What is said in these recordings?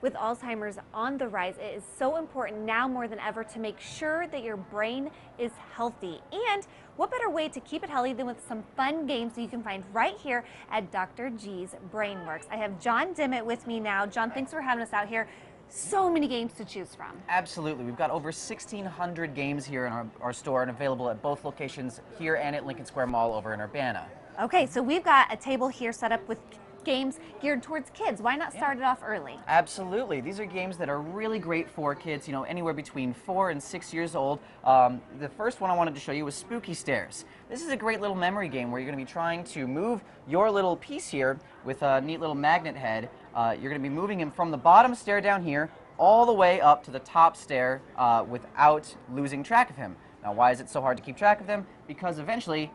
with Alzheimer's on the rise, it is so important now more than ever to make sure that your brain is healthy. And what better way to keep it healthy than with some fun games that you can find right here at Dr. G's BrainWorks. I have John Dimmitt with me now. John, thanks for having us out here. So many games to choose from. Absolutely. We've got over 1,600 games here in our store and available at both locations here and at Lincoln Square Mall over in Urbana. Okay, so we've got a table here set up with games geared towards kids. Why not start it off early? Absolutely. These are games that are really great for kids, you know, anywhere between 4 and 6 years old. The first one I wanted to show you was Spooky Stairs. This is a great little memory game where you're going to be trying to move your little piece here with a neat little magnet head. You're going to be moving him from the bottom stair down here all the way up to the top stair without losing track of him. Now, why is it so hard to keep track of them? Because eventually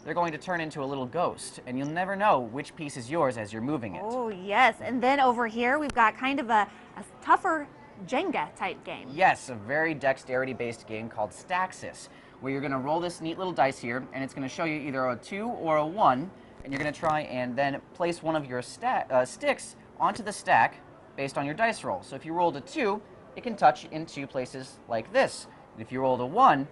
they're going to turn into a little ghost, and you'll never know which piece is yours as you're moving it. Oh, yes. And then over here, we've got kind of a tougher Jenga type game. Yes, a very dexterity-based game called Staxis, where you're going to roll this neat little dice here, and it's going to show you either a 2 or a 1, and you're going to try and then place one of your sticks onto the stack based on your dice roll. So if you rolled a 2, it can touch into places like this. And if you rolled a 1,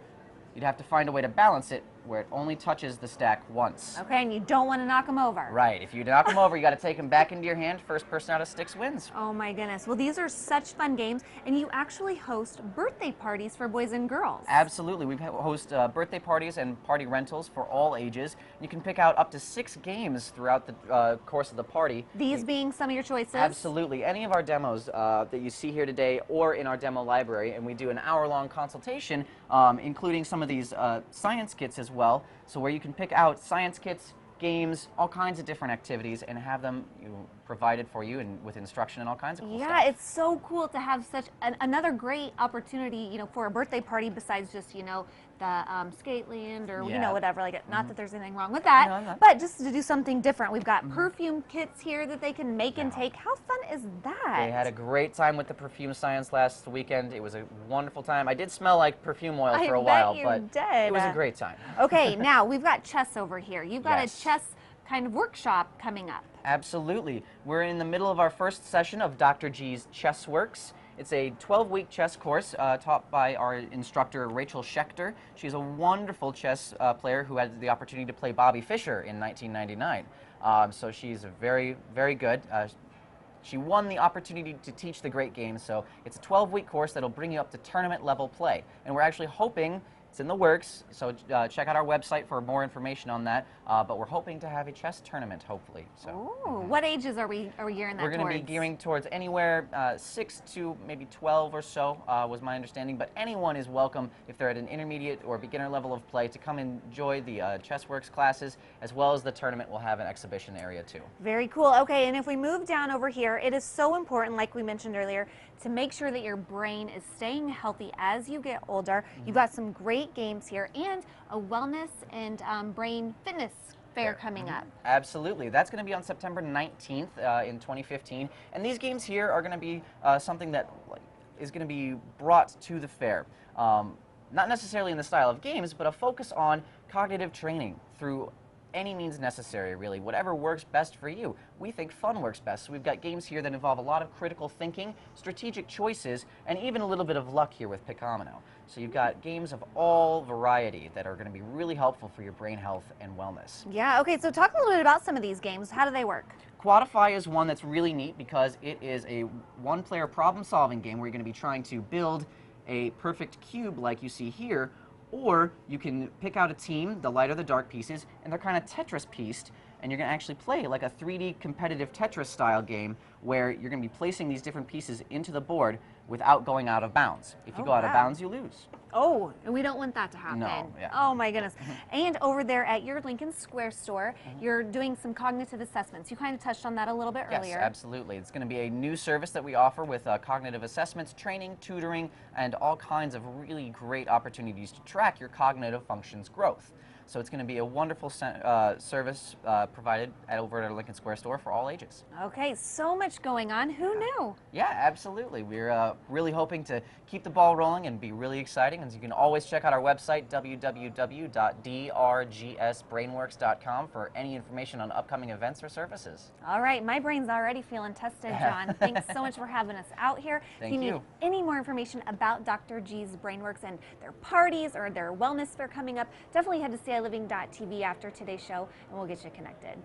you'd have to find a way to balance it where it only touches the stack once. Okay, and you don't want to knock them over. Right. If you knock them over, you got to take them back into your hand. First person out of sticks wins. Oh my goodness. Well, these are such fun games, and you actually host birthday parties for boys and girls. Absolutely. We host birthday parties and party rentals for all ages. You can pick out up to 6 games throughout the course of the party. These being some of your choices? Absolutely. Any of our demos that you see here today or in our demo library, and we do an hour-long consultation, including some of these science kits as well, so where you can pick out science kits, games, all kinds of different activities, and have them provided for you and with instruction and all kinds of cool stuff. Yeah, it's so cool to have such another great opportunity, you know, for a birthday party besides just, you know, the Skateland or, you know, whatever. Like, not that there's anything wrong with that, No. but just to do something different. We've got perfume kits here that they can make and take. How fun is that? They had a great time with the perfume science last weekend. It was a wonderful time. I did smell like perfume oil for a while, but it was a great time. Okay, now we've got chess over here. You've got Yes. a chess kind of workshop coming up. Absolutely. We're in the middle of our first session of Dr. G's Chess Works. It's a 12-week chess course taught by our instructor, Rachel Schechter. She's a wonderful chess player who had the opportunity to play Bobby Fischer in 1999. So she's very, very good. She won the opportunity to teach the great game, so it's a 12-week course that'll bring you up to tournament level play. And we're actually hoping, it's in the works, so check out our website for more information on that, but we're hoping to have a chess tournament, hopefully. So, Ooh, what ages are we gearing that we're going to be gearing towards anywhere 6 to maybe 12 or so, was my understanding, but anyone is welcome if they're at an intermediate or beginner level of play to come enjoy the ChessWorks classes, as well as the tournament will have an exhibition area too. Very cool. Okay, and if we move down over here, it is so important, like we mentioned earlier, to make sure that your brain is staying healthy as you get older. You've got some great games here and a wellness and brain fitness fair coming up. Absolutely. That's going to be on September 19th in 2015. And these games here are going to be something that is going to be brought to the fair. Not necessarily in the style of games, but a focus on cognitive training through any means necessary, really. Whatever works best for you. We think fun works best, so we've got games here that involve a lot of critical thinking, strategic choices, and even a little bit of luck here with Picomino. So you've got games of all variety that are going to be really helpful for your brain health and wellness. Yeah, okay, so talk a little bit about some of these games. How do they work? Quadify is one that's really neat because it is a one-player problem-solving game where you're going to be trying to build a perfect cube like you see here, or you can pick out a team, the light or the dark pieces, and they're kind of Tetris pieced, and you're going to actually play like a 3D competitive Tetris style game where you're going to be placing these different pieces into the board without going out of bounds. If you go out of bounds, you lose. Oh, and we don't want that to happen. No, yeah. Oh my goodness. And over there at your Lincoln Square store, you're doing some cognitive assessments. You kind of touched on that a little bit earlier. Yes, absolutely. It's going to be a new service that we offer with cognitive assessments, training, tutoring, and all kinds of really great opportunities to track your cognitive functions growth. So it's going to be a wonderful service provided over at our Lincoln Square store for all ages. Okay, so much going on. Who knew? Yeah, absolutely. We're really hoping to keep the ball rolling and be really exciting. And you can always check out our website, www.drgsbrainworks.com, for any information on upcoming events or services. All right, my brain's already feeling tested, John. Thanks so much for having us out here. Thank if you you. need any more information about Dr. G's Brainworks and their parties or their wellness fair coming up, definitely head to CILiving.tv after today's show and we'll get you connected.